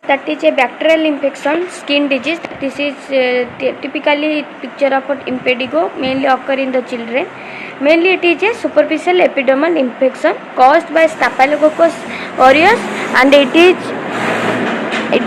That is a bacterial infection, skin disease. This is typically picture of impetigo, mainly occur in the children. Mainly it is a superficial epidermal infection caused by Staphylococcus aureus, and it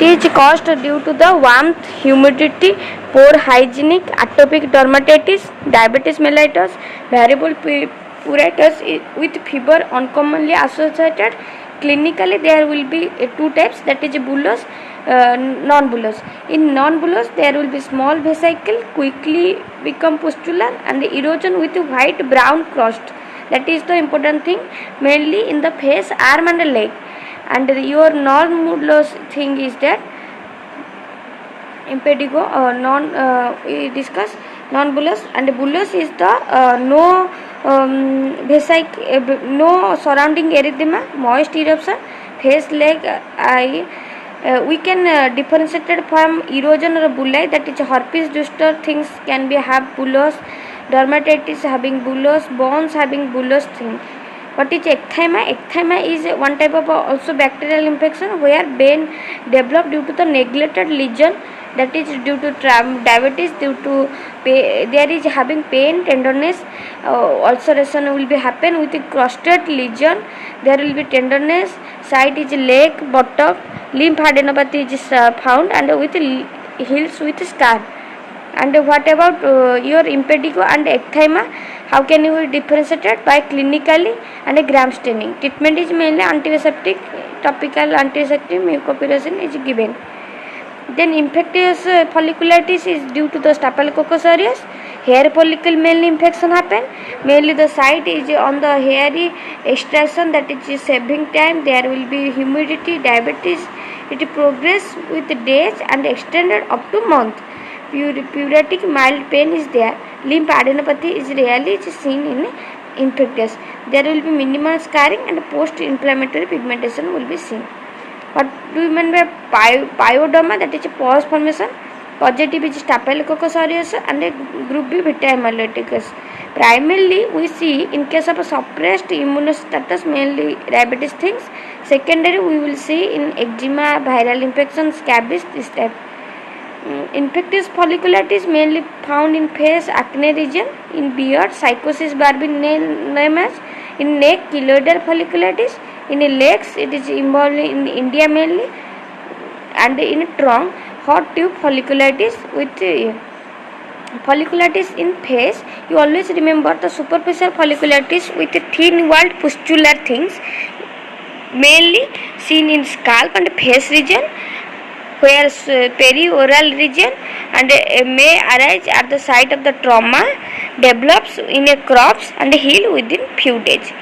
is caused due to the warmth, humidity, poor hygienic, atopic dermatitis, diabetes mellitus, variable pruritus with fever uncommonly associated. Clinically there will be two types, that is bullous, non-bullous. In non-bullous there will be small vesicle quickly become pustular and erosion with white brown crust. That is the important thing, mainly in the face, arm and leg. And your non-bullous thing is that impetigo, we discuss non-bullous, and bullous is the no no surrounding erythema, moist eruption, face, leg, eye. We can differentiate it from erosion or bullae, that is herpes zoster things can be have bullous, dermatitis having bullous, bones having bullous thing. What is eczema? Eczema is one type of also bacterial infection where pain develop due to the neglected lesion, that is due to diabetes, due to there is having pain, tenderness, ulceration will be happen with a crusted lesion. There will be tenderness, site is leg, buttock, lymphadenopathy is found, and with heals with scar. And what about your impetigo and eczema? How can you differentiate it? By clinically and a gram staining. Treatment is mainly antiseptic, topical antiseptic, mucopuracin is given. Then infectious folliculitis is due to the Staphylococcus aureus. Hair follicle mainly infection happen. Mainly the site is on the hairy extraction, that is saving time. There will be humidity, diabetes. It progress with days and extended up to month. Puritic mild pain is there. Lymphadenopathy is rarely seen in infectious. There will be minimal scarring and post-inflammatory pigmentation will be seen. What do you mean by pyoderma? That is a pores formation. Positive is Staphylococcus aureus and a group B beta hemolyticus. Primarily we see in case of a suppressed immunostatus, mainly diabetes things. Secondary we will see in eczema, viral infections, scabies, this type. Infectious folliculitis mainly found in face, acne region, in beard, psychosis barbi name as, in neck, keloidal folliculitis, in legs it is involved in India mainly, and in trunk, hot tube folliculitis. With folliculitis in face, you always remember the superficial folliculitis with thin walled pustular things, mainly seen in scalp and face region, where perioral region, and may arise at the site of the trauma, develops in a crops and heal within few days.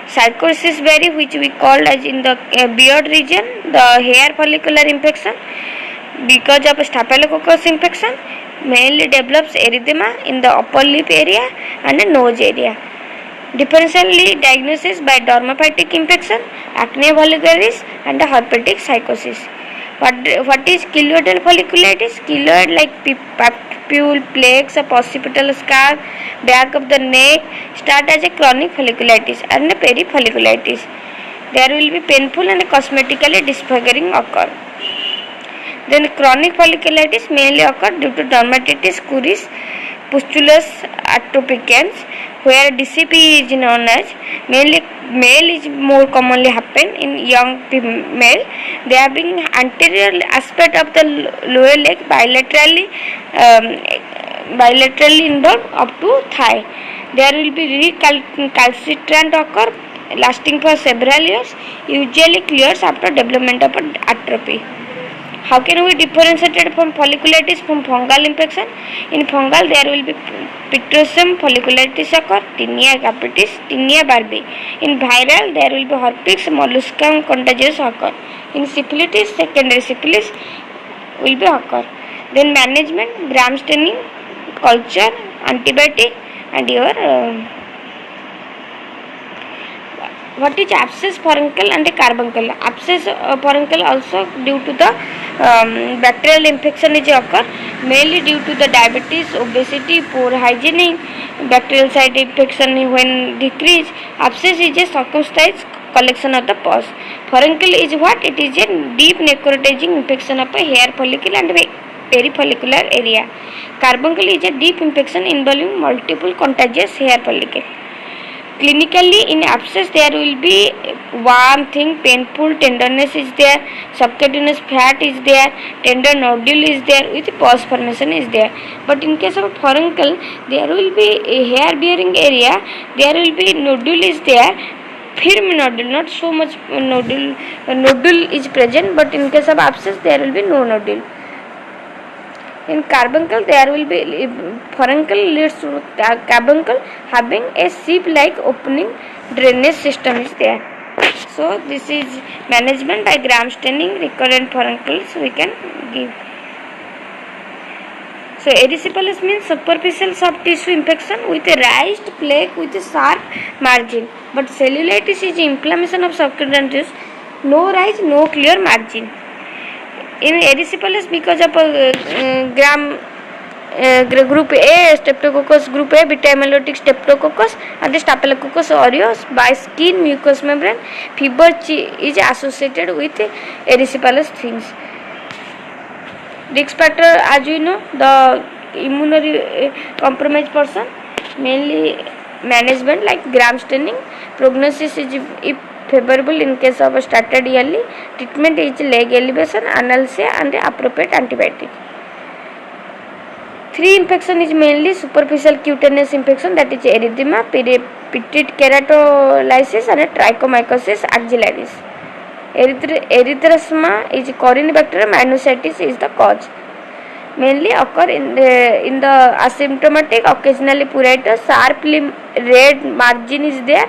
Psychosis vary, which we called as in the beard region, the hair follicular infection because of Staphylococcus infection, mainly develops erythema in the upper lip area and the nose area. Differentially diagnosis by dermophytic infection, acne vulgaris, and herpetic psychosis. What is keloidal folliculitis? Keloid like papule, plaques, a occipital scar, back of the neck, start as a chronic folliculitis and a perifolliculitis. There will be painful and cosmetically disfiguring occur. Then chronic folliculitis mainly occur due to dermatitis, curis, pustulus atopicans, where DCP is known as. Mainly male is more commonly happen in young female. They are being anterior aspect of the lower leg bilaterally involved up to thigh. There will be recalcitrant occur lasting for several years, usually clears after development of atrophy. How can we differentiate it from folliculitis from fungal infection? In fungal there will be Pictosium folliculitis occur, Tinea capitis, Tinea barbi. In viral there will be herpes molluscum contagious occur. In syphilis, secondary syphilis will be occur. Then management, gram staining, culture, antibiotic, and your what is abscess furuncle and a carbuncle? Abscess furuncle also due to the bacterial infection is occur, mainly due to the diabetes, obesity, poor hygiene, bacterial site infection when decrease. Abscess is a circumstance collection of the pus. Furuncle is what? It is a deep necrotizing infection of a hair follicle and perifollicular area. Carbuncle is a deep infection involving multiple contagious hair follicles. Clinically, in abscess, there will be warm thing, painful, tenderness is there, subcutaneous fat is there, tender nodule is there, with pus formation is there. But in case of furuncle, there will be a hair bearing area, there will be nodule is there, firm nodule, not so much nodule. Nodule is present, but in case of abscess, there will be no nodule. In carbuncle, there will be furuncle leads to carbuncle having a sieve-like opening drainage system is there. So this is management by gram staining recurrent furuncles we can give. So erysipelas means superficial soft tissue infection with a raised plaque with a sharp margin. But cellulitis is inflammation of subcutaneous, no rise, no clear margin. In erysipelas, because of group A, Streptococcus group A, beta amylotic Streptococcus and the Staphylococcus aureus by skin mucous membrane, fever is associated with erysipelas things. Risk factor, as you know, the immunocompromised compromised person, mainly management like gram staining. Prognosis is if favorable in case of a started yearly. Treatment is leg elevation, analgesia and appropriate antibiotic. 3 infection is mainly superficial cutaneous infection, that is erythema, petite keratolysis and trichomycosis axillaris. Erythrasma is Corynebacterium sinusitis is the cause. Mainly occur in the asymptomatic, occasionally pruritus, sharply red margin is there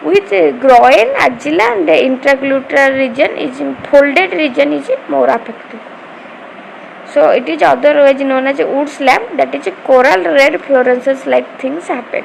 with groin, axilla and the intragluteal region is folded region is more affected. So it is otherwise known as a wood slab, that is a coral red fluorescence like things happen.